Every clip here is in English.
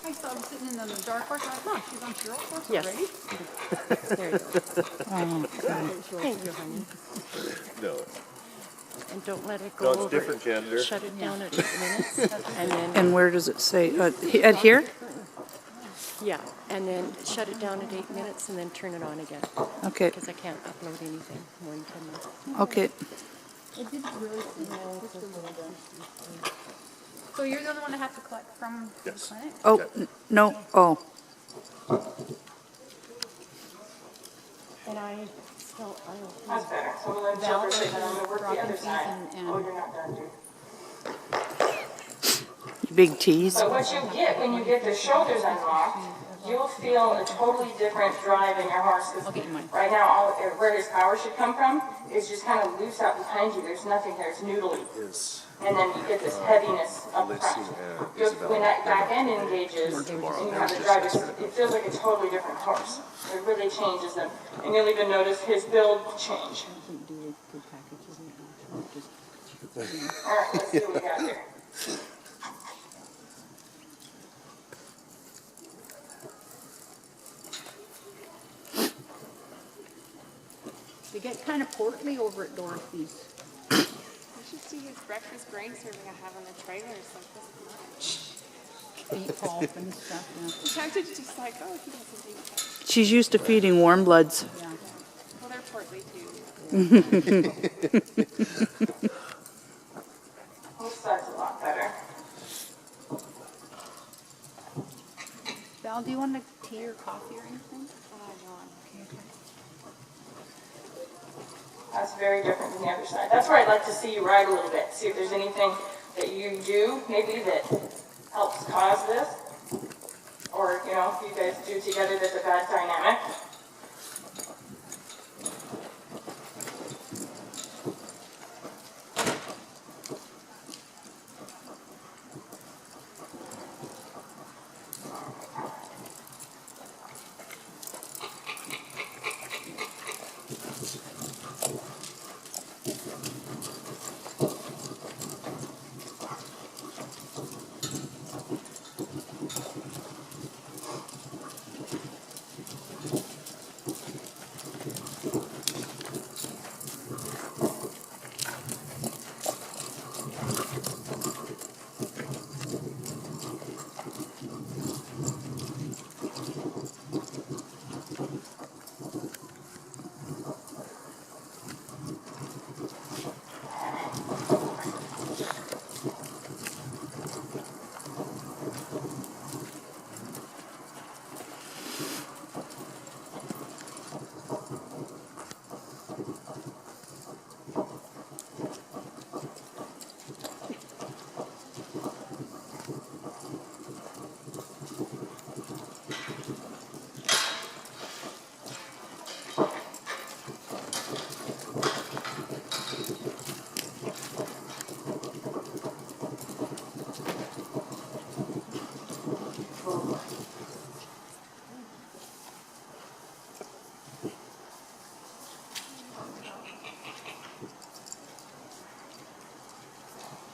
I saw him sitting in the dark horse. I thought, she's on Cheryl's horse Yes. already? There you go. Thank you, honey. No. And don't let it go No, it's over. different gender. Shut it down at 8 minutes, and then And where does it say? At here? yeah, and then shut it down at 8 minutes, and then turn it on again Okay, because I can't upload anything more than 10 minutes. okay. It didn't really seem So you're the only one that has to collect from the Yes. clinic? Oh, no, oh, And I still, That's better. So we'll let Val Joker say that I'm versus gonna work the dropping other fees side. and- Oh, you're not done, dude. big tease. But what you get when you get the shoulders unlocked, you'll feel a totally different drive in your horse. 'Cause right now, where his power should come from is just kind of loose out behind you. There's nothing there. It's noodly. Is And then you get this heaviness up Lacey front. and You'll- Isabel When that back end tomorrow. engages and Tomorrow, you they're have the just drive, yesterday. it feels like a totally different horse. It really changes them. And you'll even notice his build change. All right, let's see what we got here. They get kind of portly over at Dorothy's. You should see his breakfast grain serving I have on the trailer. It's like this much. Feet pulp and stuff, I'm tempted to just like, oh, he doesn't eat that. She's used to feeding warm bloods. yeah. Well, they're portly too. This side's a lot better. Val, do you want a tea or coffee or anything? That's very different than the other side. That's where I'd like to see you ride a little bit. See if there's anything that you do maybe that helps cause this. Or, you know, if you guys do together that's a bad dynamic.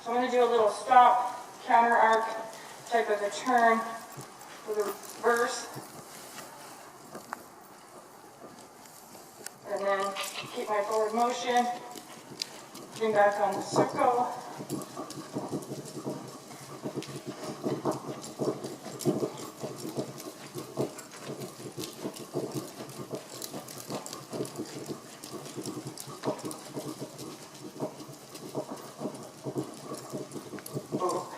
So I'm going to do a little stop, counter arc type of a turn with a reverse. And then keep my forward motion. Bring back on the circle. Oh.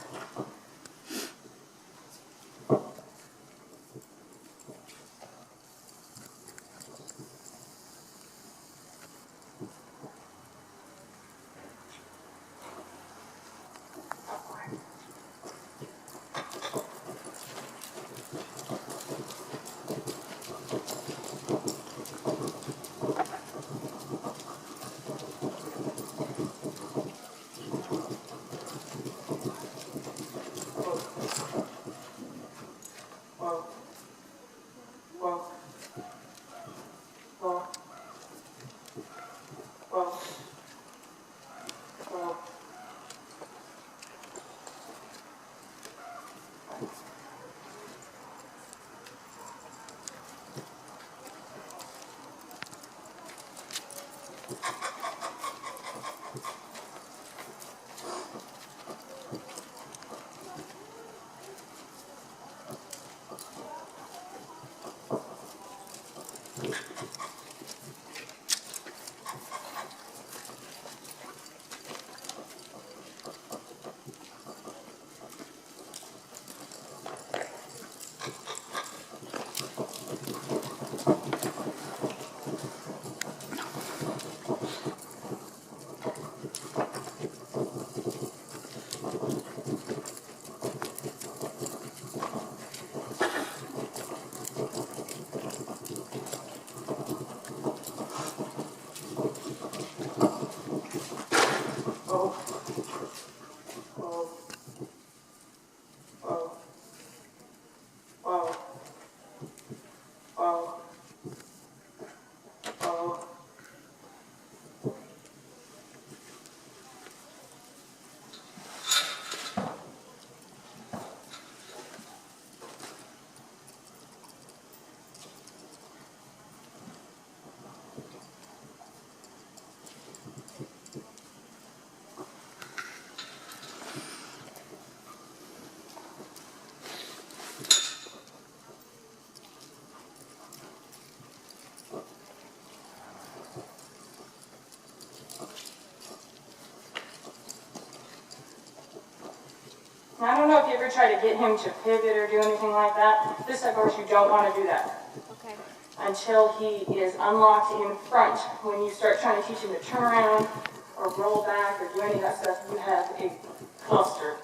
Now, I don't know if you ever try to get him to pivot or do anything like that. This type of horse, you don't want to do that Okay. until he is unlocked in front. When you start trying to teach him to turn around or roll back or do any of that stuff, you have a cluster.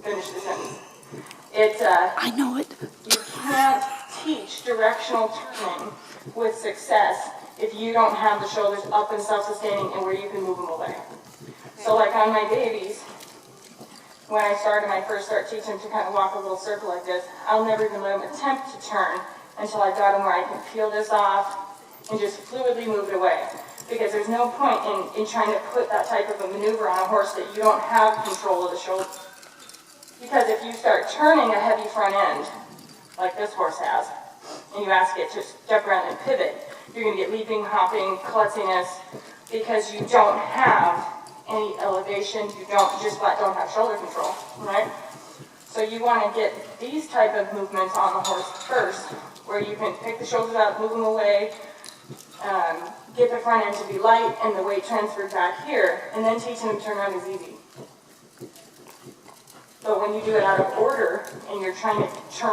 Finish the sentence. I know it. You can't teach directional turning with success if you don't have the shoulders up and self-sustaining and where you can move them away. So like on my babies, when I first start teaching them to kind of walk a little circle like this, I'll never even let them attempt to turn until I've got them where I can peel this off and just fluidly move it away. Because there's no point in trying to put that type of a maneuver on a horse that you don't have control of the shoulder. Because if you start turning a heavy front end, like this horse has, and you ask it to step around and pivot, you're going to get leaping, hopping, klutziness, because you don't have any elevation, you just flat don't have shoulder control, right? So you want to get these type of movements on the horse first, where you can pick the shoulders out, move them away, get the front end to be light and the weight transferred back here, and then teaching them to turn around is easy. But when you do it out of order and you're trying to turn